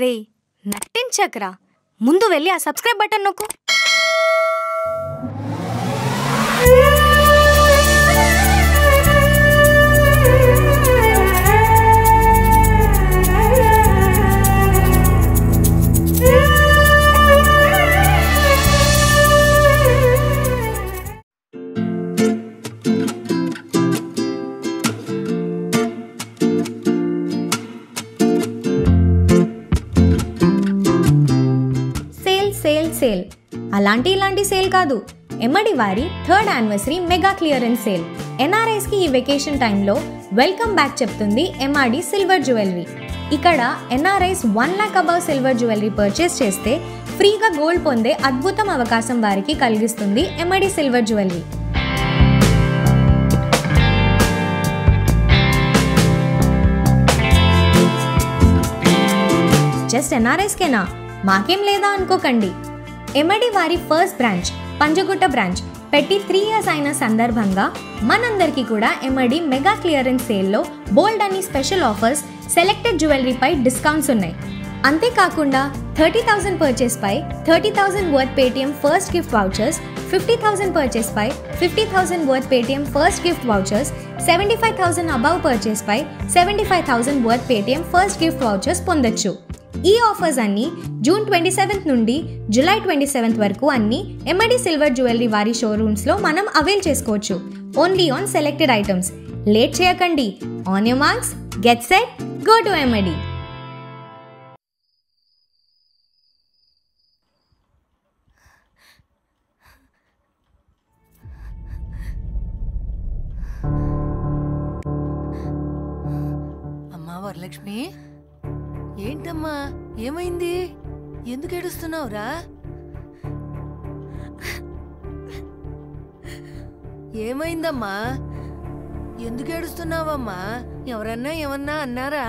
రే నట్టించకరా, ముందు వెళ్ళి ఆ సబ్స్క్రైబ్ బటన్ నొక్కు. సేల్ అలాంటి ఇలాంటి సేల్ కాదు, ఎమ్మడి వారి 3rd anniversary mega clearance sale. NRIs కి ఈ వెకేషన్ టైంలో వెల్కమ్ బ్యాక్ చెప్తుంది ఎంఆర్డి సిల్వర్ జ్యువెలరీ. ఇక్కడ NRIs 1 lakh above silver jewellery purchase చేస్తే ఫ్రీగా గోల్డ్ పొందే అద్భుతం అవకాశం వారికి కలిగిస్తుంది ఎంఆర్డి సిల్వర్ జ్యువెలరీ. జస్ట్ ఎన్ఆర్ఐస్కేనా, మాకేం లేదా అనుకోకండి. ఎంఐడి వారి ఫస్ట్ బ్రాంచ్ పంజగుట్ట బ్రాంచ్ పెట్టి 3 years అయిన సందర్భంగా మనందరికీ కూడా ఎంఐడి మెగా క్లియరెన్స్ సేల్లో బోల్డ్ అని స్పెషల్ ఆఫర్స్, సెలెక్టెడ్ జ్యువెలరీపై డిస్కౌంట్స్ ఉన్నాయి. అంతేకాకుండా 30,000 పర్చేస్ పై 30,000 worth Paytm first gift vouchers, 50,000 purchase పై 50,000 worth Paytm first gift vouchers, 75,000 above purchase పై 75,000 worth Paytm first gift vouchers పొందొచ్చు. ఈ ఆఫర్స్ అన్ని జూన్ 27 నుండి జూలై 27 వరకు అన్ని ఎంఐడి సిల్వర్ జ్యువెలరీ వారి షోరూమ్స్ లో మనం అవైల్ చేసుకోవచ్చు. Only on selected items. Late చేయకండి. On your marks, get set, go to MID. అమ్మా వరలక్ష్మి, ఏంటమ్మా ఏమైంది? ఎందుకు ఏడుస్తున్నావురా? ఏమైందమ్మా? ఎందుకు ఏడుస్తున్నావమ్మా? ఎవరన్నా ఏమన్నా అన్నారా?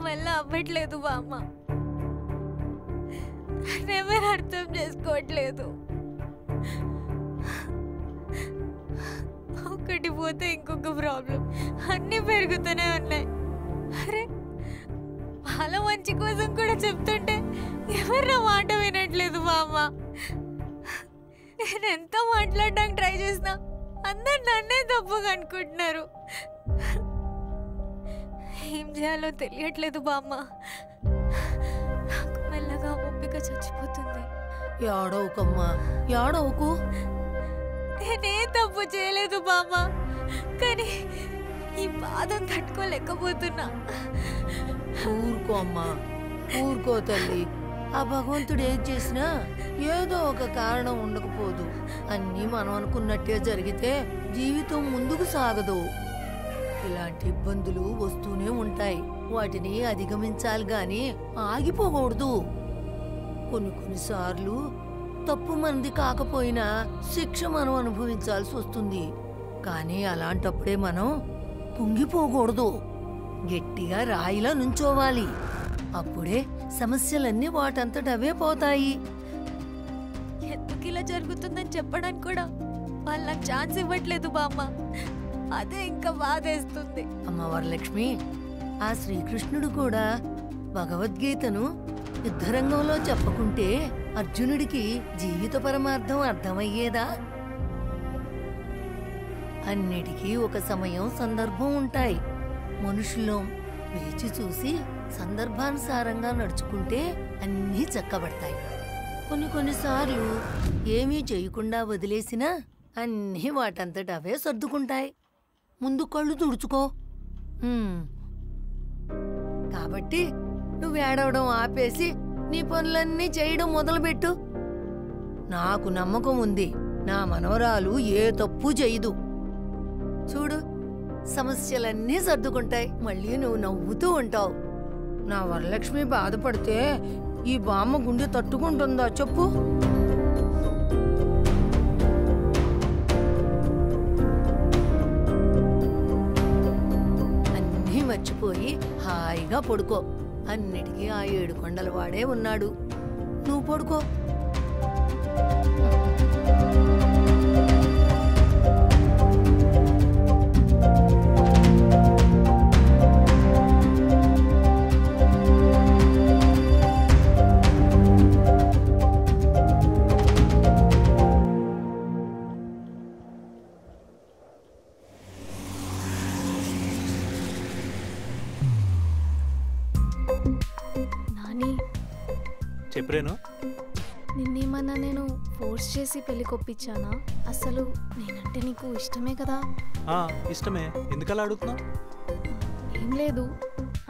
వల్ల అవ్వట్లేదు బామ్మ, ఎవరు అర్థం చేసుకోవట్లేదు. ఒకటి పోతే ఇంకొక ప్రాబ్లం, అన్నీ పెరుగుతూనే ఉన్నాయి. అరే వాళ్ళ మంచి కోసం కూడా చెప్తుంటే ఎవరు మాట వినట్లేదు బామ్మ. నేను ఎంత మాట్లాడడానికి ట్రై చేసినా అందరు నన్నే తప్పుగా అనుకుంటున్నారు. ఏం చేయాలో తెలియట్లేదు బామ్మ. నాకు మెల్లగా ఓపిక చచ్చిపోతుంది. ఏడవకమ్మా, ఏడవకు. నేనే తప్పు చేయలేదు బామ్మ, కానీ ఈ బాధను తట్టుకోలేకపోతున్నా. ఊరుకో అమ్మా, ఊరుకో తల్లి. ఆ భగవంతుడు ఏది చేసినా ఏదో ఒక కారణం ఉండకపోదు. అన్నీ మనం అనుకున్నట్టే జరిగితే జీవితం ముందుకు సాగదు. ఇలాంటి ఇబ్బందులు వస్తూనే ఉంటాయి. వాటిని అధిగమించాలి గాని ఆగిపోకూడదు. కొన్నిసార్లు తప్పు మనది కాకపోయినా శిక్ష మనం అనుభవించాల్సి వస్తుంది. కానీ అలాంటప్పుడే మనం కుంగిపోకూడదు. గట్టిగా రాయిలా నుంచోవాలి. అప్పుడే సమస్యలన్నీ వాటంతటవే పోతాయి. ఎందుకు ఇలా జరుగుతుందని చెప్పడానికి కూడా వాళ్ళకి ఛాన్స్ ఇవ్వట్లేదు బామ్మ. అదే ఇంకా బాధేస్తుంది. అమ్మ వరలక్ష్మి, ఆ శ్రీకృష్ణుడు కూడా భగవద్గీతను యుద్ధరంగంలో చెప్పకుంటే అర్జునుడికి జీవిత పరమార్థం అర్థమయ్యేదా? అన్నిటికీ ఒక సమయం, సందర్భం ఉంటాయి. మనుషుల్లో వేచి చూసి సందర్భానుసారంగా నడుచుకుంటే అన్నీ చక్కబడతాయి. కొన్నిసార్లు ఏమీ చేయకుండా వదిలేసినా అన్నీ వాటంతట అవే సర్దుకుంటాయి. ముందు కళ్ళు తుడుచుకో. కాబట్టి నువ్వు ఏడవడం ఆపేసి నీ పనులన్నీ చేయడం మొదలుపెట్టు. నాకు నమ్మకం ఉంది, నా మనవరాలు ఏ తప్పు చేయదు. చూడు, సమస్యలన్నీ సర్దుకుంటాయి. మళ్ళీ నువ్వు నవ్వుతూ ఉంటావు. నా వరలక్ష్మి బాధపడితే ఈ బామ్మ గుండె తట్టుకుంటుందా చెప్పు? అన్నీ మర్చిపోయి హాయిగా పడుకో. అన్నిటికీ ఆ 7 కొండల వాడే ఉన్నాడు. నువ్వు పడుకో. చెప్పరేను. నిన్నేమన్నా నేను ఫోర్స్ చేసి పెళ్లి కొప్పించానా? అసలు నేనంటే నీకు ఇష్టమే కదా? ఇష్టమే. ఎందుకలా అడుగుతున్నావు? ఏం లేదు,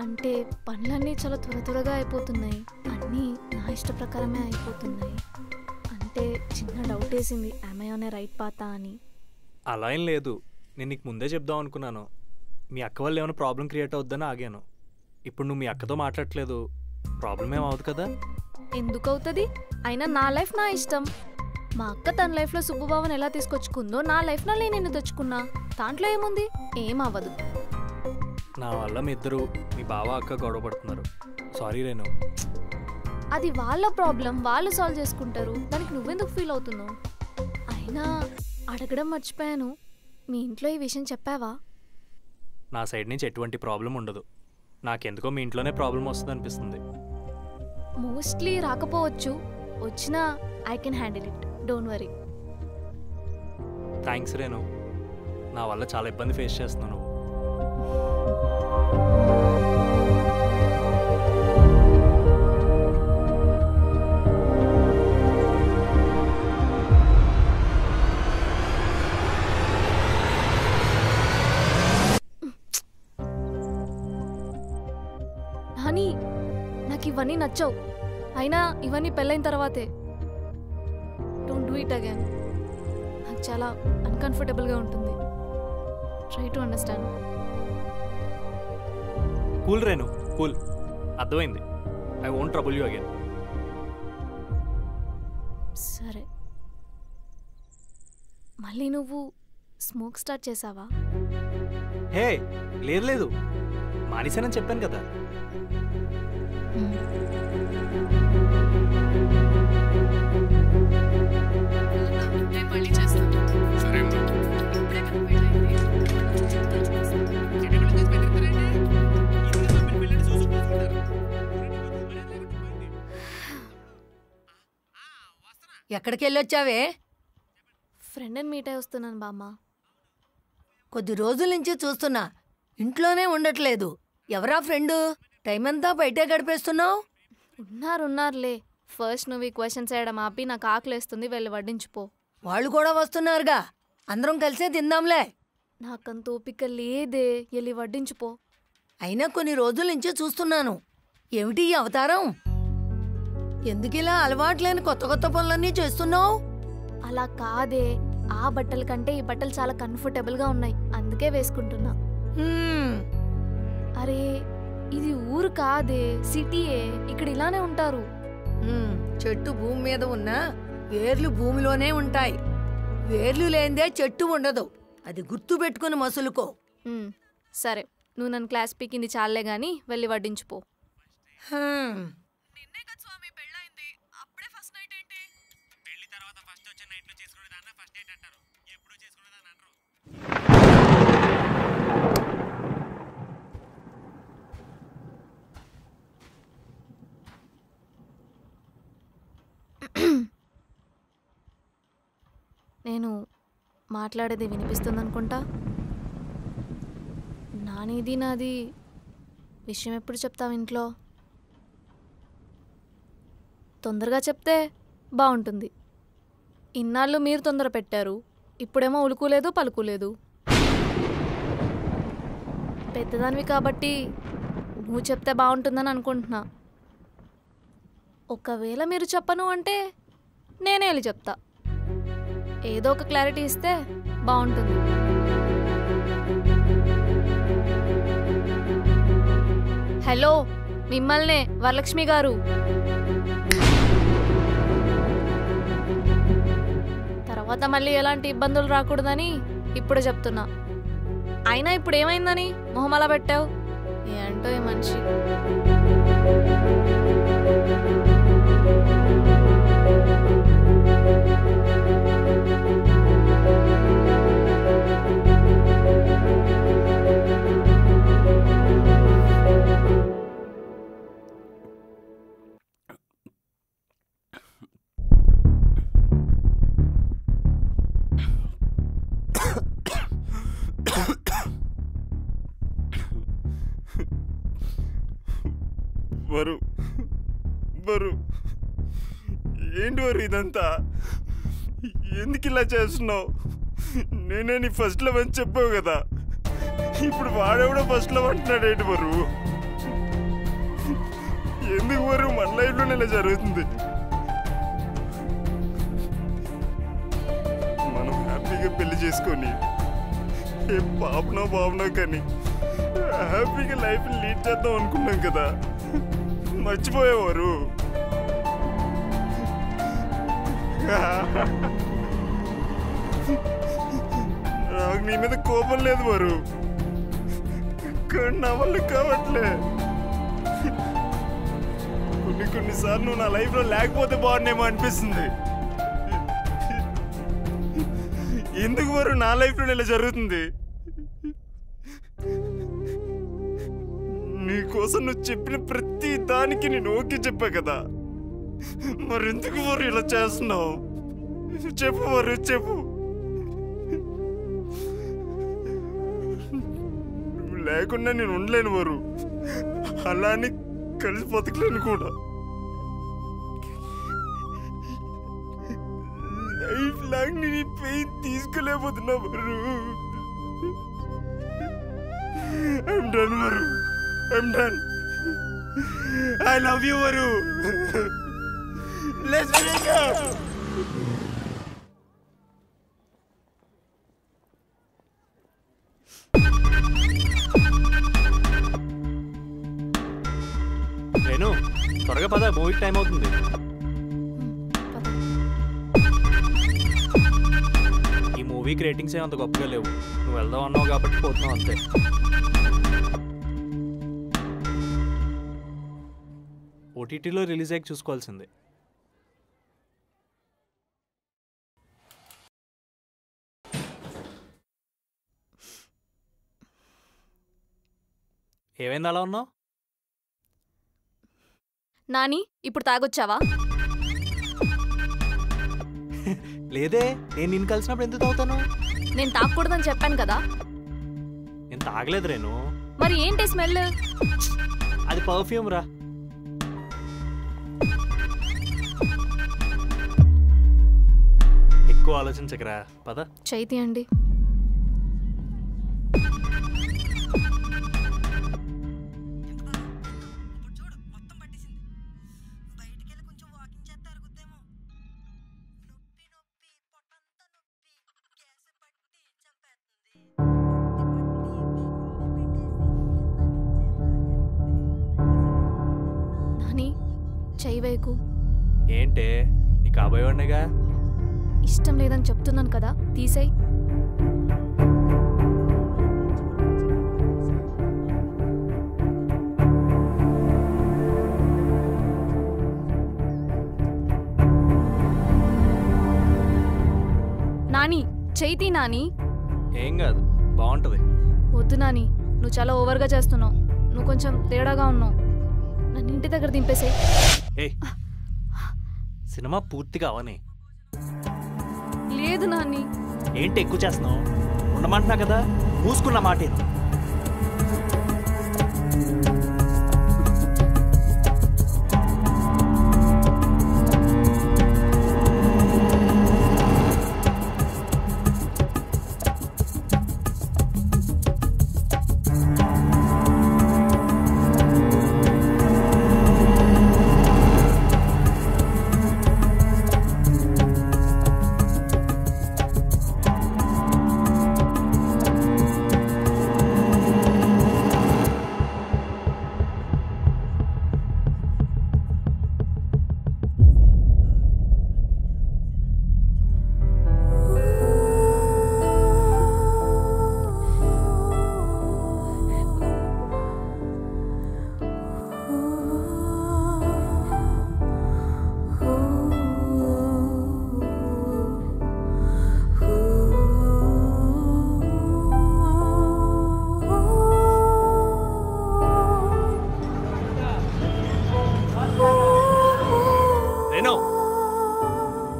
అంటే పనులన్నీ చాలా త్వరగా అయిపోతున్నాయి. అన్నీ నా ఇష్ట ప్రకారమే అయిపోతున్నాయి. అంటే చిన్న డౌట్ వేసింది, ఐ ఆన్ ఏ రైట్ పాతా అని. అలా ఏం లేదు, నేను నీకు ముందే చెప్దాం అనుకున్నాను. మీ అక్క వల్ల ఏమైనా ప్రాబ్లం క్రియేట్ అవుద్దని ఆగాను. ఇప్పుడు నువ్వు మీ అక్కతో మాట్లాడట్లేదు, ప్రాబ్లం ఏం అవుతుంది కదా? ఎందుకు అవుతుంది? అయినా నా లైఫ్ నా ఇష్టం. మా అక్క తన లైఫ్లో సుబ్బుబావని ఎలా తీసుకొచ్చుకుందో నా లైఫ్లో నేను తెచ్చుకున్నా. దాంట్లో ఏముంది? ఏం అవ్వదు. నా వల్ల మీ ఇద్దరు, మీ బావ అక్క గొడవ పడుతున్నారు. సారీ రేణు. అది వాళ్ళ ప్రాబ్లం, వాళ్ళు సాల్వ్ చేసుకుంటారు. దానికి నువ్వెందుకు ఫీల్ అవుతున్నావు? అయినా అడగడం మర్చిపోయాను, మీ ఇంట్లో ఈ విషయం చెప్పావా? నా సైడ్ నుంచి ఎటువంటి ప్రాబ్లం ఉండదు. నాకెందుకో మీ ఇంట్లోనే ప్రాబ్లం వస్తుంది అనిపిస్తుంది. మోస్ట్లీ రాకపోవచ్చు, వచ్చినా I can handle it, don't worry. Thanks Renu, నా వల్ల చాలా ఇబ్బంది ఫేస్ చేస్తున్నాను. నాని, నాకు ఇవన్నీ నచ్చవు. అయినా ఇవన్నీ పెళ్ళైన తర్వాతే. Don't do it again. నాకు చాలా అన్కంఫర్టబుల్గా ఉంటుంది. Try to understand. Cool Renu, cool. అర్థమైంది. I won't trouble you again. సరే, మళ్ళీ నువ్వు స్మోక్ స్టార్ట్ చేసావా? హే, లేదు లేదు, మానేశానని చెప్పాను కదా. ఎక్కడికి వెళ్ళొచ్చావే? ఫ్రెండ్ని మీట్ అయి వస్తున్నాను బామ్మ. కొద్ది రోజుల నుంచి చూస్తున్నా, ఇంట్లోనే ఉండట్లేదు. ఎవరా ఫ్రెండు? టైం అంతా బయటే గడిపేస్తున్నావు. ఉన్నారులే. ఫస్ట్ నువ్వు ఈ క్వశ్చన్స్ వేయడం ఆపి నాకు ఆకలేస్తుంది, వెళ్ళి వడ్డించుపో. వాళ్ళు కూడా వస్తున్నారుగా, అందరం కలిసే తిందాంలే. నాకంత ఓపిక లేదే, వెళ్ళి వడ్డించుపో. అయినా కొన్ని రోజుల నుంచి చూస్తున్నాను, ఏమిటి ఈ అవతారం? ఎందుకిలా అలవాట్లేని కొత్త కొత్త పనులన్నీ చేస్తున్నావు? అలా కాదే, ఆ బట్టల కంటే ఈ బట్టలు చాలా కంఫర్టబుల్గా ఉన్నాయి, అందుకే వేసుకుంటున్నా. అరే, ఇది ఊరు కాదే, సిటీయే. ఇక్కడ ఇలానే ఉంటారు. చెట్టు భూమి మీద ఉన్నా వేర్లు భూమిలోనే ఉంటాయి. వేర్లు లేనిదే చెట్టు ఉండదు, అది గుర్తు పెట్టుకుని మసులుకో. సరే, నువ్వు నన్ను క్లాస్ పీకింది చాలే గాని వెళ్ళి వడ్డించుపో. నేను మాట్లాడేది వినిపిస్తుందనుకుంటా. నానిది నాది విషయం ఎప్పుడు చెప్తావు ఇంట్లో? తొందరగా చెప్తే బాగుంటుంది. ఇన్నాళ్ళు మీరు తొందర పెట్టారు, ఇప్పుడేమో ఉలుకులేదు పలుకులేదు. పెద్దదానివి కాబట్టి నువ్వు చెప్తే బాగుంటుందని అనుకుంటున్నా. ఒకవేళ మీరు చెప్పను అంటే నేనే వెళ్ళి చెప్తా. ఏదో ఒక క్లారిటీ ఇస్తే బాగుంటుంది. హలో, మిమ్మల్నే, వరలక్ష్మి గారు. తర్వాత మళ్ళీ ఎలాంటి ఇబ్బందులు రాకూడదని ఇప్పుడే చెప్తున్నా. అయినా ఇప్పుడు ఏమైందని మొహం అలా పెట్టావు? ఏంటో ఈ మనిషి. బరు ఏంటి వరు ఇదంతా? ఎందుకు ఇలా చేస్తున్నావు? నేనే నీ ఫస్ట్ లవ్ అని చెప్పావు కదా, ఇప్పుడు వాడెవడో ఫస్ట్ లవ్ అంటున్నాడు ఏంటి వరు? ఎందుకు వరు మన లైఫ్లోనే ఇలా జరుగుతుంది? మనం హ్యాపీగా పెళ్లి చేసుకొని ఏ పాపనో బాబునో కానీ హ్యాపీగా లైఫ్ లీడ్ చేద్దాం అనుకున్నాం కదా, మర్చిపోయేవారు. నాకు నీ మీద కోపం లేదు వారు, కానీ నా వల్ల కావట్లే. కొన్నిసార్లు నువ్వు నా లైఫ్లో లేకపోతే బాగుండేమో అనిపిస్తుంది. ఎందుకు వారు నా లైఫ్లో ఇలా జరుగుతుంది? నీకోసం నువ్వు చెప్పిన ప్రతి దానికి నేను ఓకే చెప్పా కదా, మరెందుకు వారు ఇలా చేస్తున్నావు? చెప్పు వారు, చెప్పు. నువ్వు లేకుండా నేను ఉండలేను వారు, అలా అని కలిసి బతకలేను కూడా. లైఫ్ లాంగ్ నేను ఈ పెయిన్ తీసుకోలేకపోతున్నా వారు. I'm done వారు, I'm done. I love you వారు. Let's break up. రేణు, త్వరగా పద, మూవీకి టైం అవుతుంది. ఈ మూవీకి రేటింగ్స్ ఏమంత గొప్పగా లేవు, నువ్వు వెళ్దాం అన్నావు కాబట్టి పోతున్నావు అంతే. ఓటీటీలో రిలీజ్ అయ్యి చూసుకోవాల్సిందే. ఏమైంది అలా ఉన్నావు? నాని, ఇప్పుడు తాగొచ్చావా? లేదే, నేను నిన్ను కలిసినప్పుడు ఎందుకు తాగుతాను? నేను తాగకూడదని చెప్పాను కదా. నేను తాగలేదు రేణు. మరి ఏంటి స్మెల్? అది పర్ఫ్యూమ్ రా. ఎక్కువ ఆలోచించకరా, పద. చైతి అండి. నాని, చెయ్యి వేయకు. ఏంటే, నీ కాబోయే వాడినిగా. ఇష్టం లేదని చెప్తున్నాను కదా, తీసేయ్. నాని, చైతి. నాని, ఏం కాదు, బాగుంటది. వద్దు నాని, నువ్వు చాలా ఓవర్గా చేస్తున్నావు. నువ్వు కొంచెం తేడాగా ఉన్నావు. నన్ను ఇంటి దగ్గర దింపేసేయ్. ఏయ్, సినిమా పూర్తిగా అవని. లేదు నాని. ఏంటి ఎక్కువ చేస్తున్నావు? ఉండమంటున్నా కదా, మూసుకున్న మాటేను.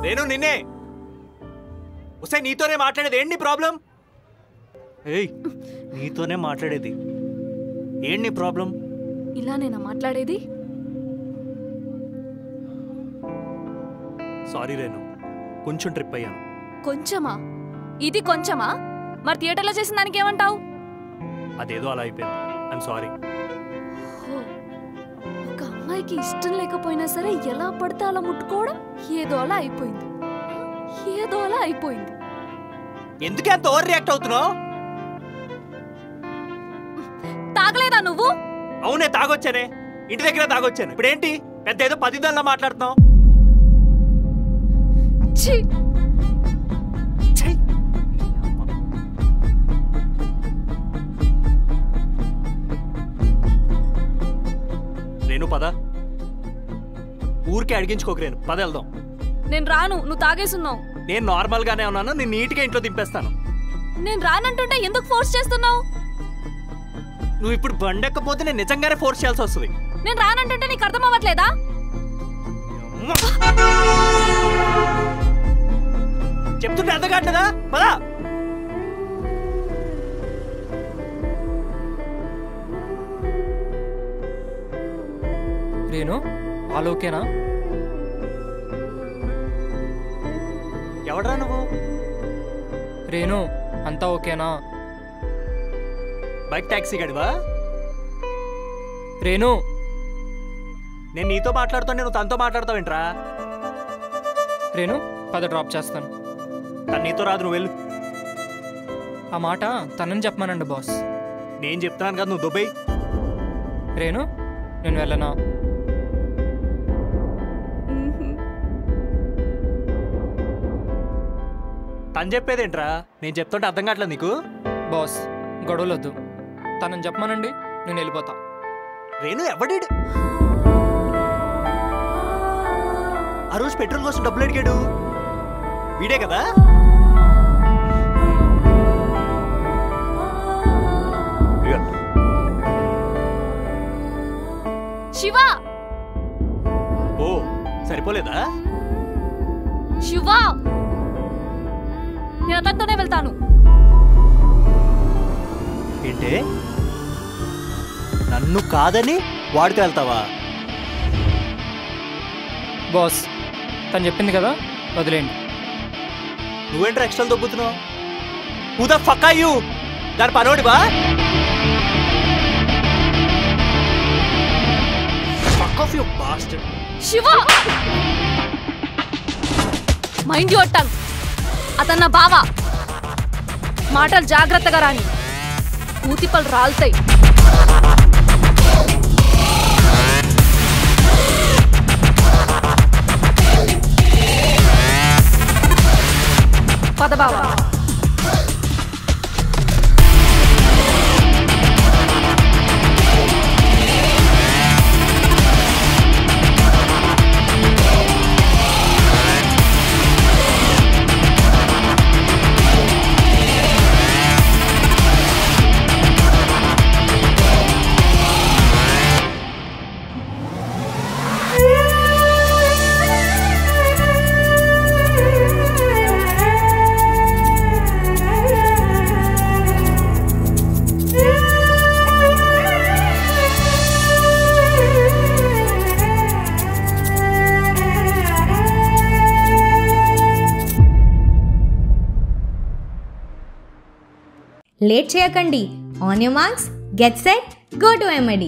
నేను నిన్నే వస్తే నీతోనే మాట్లాడేది. ఏంటి ప్రాబ్లం? ఏయ్, నీతోనే మాట్లాడేది. ఏంటి ప్రాబ్లం? ఇలా నేనా మాట్లాడేది? సారీ రేణు, కొంచెం ట్రిప్ అయ్యాను. కొంచెమా? ఇది కొంచెమా? మరి థియేటర్లో చేసిన దానికి ఏమంటావు? అదేదో అలా అయిపోయింది. I'm sorry. ఒక అమ్మాయికి ఇష్టం లేకపోయినా సరే ఎలా పడితే అలా ముట్టుకోవడం ఏదో అలా అయిపోయింది. ఏదో అలా అయిపోయింది. ఎందుకే అంత ఓవర్ రియాక్ట్ అవుతున్నావు? తాగలేదా నువ్వు? అవునే, తాగొచ్చానే. ఇంటి దగ్గర తాగొచ్చాను. ఇప్పుడేంటి పెద్ద ఏదో 10 దానిలా మాట్లాడుతున్నావు? ఛీ! రేణు పద. ఊరికే అడిగించుకోకు రేణు, పద వెళ్దాం. నేను రాను, నువ్వు తాగేసున్నావు. నేను నార్మల్ గానే ఉన్నాను, నేను నీట్గా ఇంట్లో దింపేస్తాను. నేను రానంటుంటే ఎందుకు ఫోర్స్ చేస్తున్నావు? నువ్వు ఇప్పుడు బండెక్కపోతే నేను నిజంగానే ఫోర్స్ చేయాల్సి వస్తుంది. నేను రానంటుంటే నీకు అర్థం అవ్వట్లేదా? చెప్తుంటే అర్థం కావట్లేదా? పదా. రేణు, ఆల్ ఓకేనా? ఎవడ్రా నువ్వు? రేణు, అంతా ఓకేనా? Bike taxi గడివా? రేణు, నేను నీతో మాట్లాడుతాను, నేను తనతో మాట్లాడతావేంట్రా? రేణు పద, డ్రాప్ చేస్తాను. తను నీతో రాదు, నువ్వు వెళ్ళు. ఆ మాట తనని చెప్పమానండి బాస్. నేను చెప్తున్నాను కదా, నువ్వు దుబాయ్. రేణు, నేను వెళ్ళనా? తను చెప్పేదేంట్రా? నేను చెప్తుంటే అర్థం కావట్లేదు నీకు? బాస్ గొడవలొద్దు, తనని చెప్పమానండి, నేను వెళ్ళిపోతా. రేణు ఎవడీడు? ఆ రోజు పెట్రోల్ కోసం డబ్బులు అడిగాడు వీడే కదా? శివ! ఓ, సరిపోలేదా? శివ! నేను అతనితోనే వెళ్తాను. ఏంటే, నన్ను కాదని వాడికి వెళ్తావా? బాస్ తను చెప్పింది కదా, వదిలేండి. నువ్వేంట్రా ఎక్స్ట్రా దొబ్బుతున్నావు? Who the fuck are you? దాని పనోడివా? Fuck off you bastard. Shiva! Mind your tongue. అతన్న బావ. మాటలు జాగ్రత్తగా రాని, కూతిపలు రాలుతాయి. పద బావా. లేట్ చేయకండి. On your marks, get set, go to MID.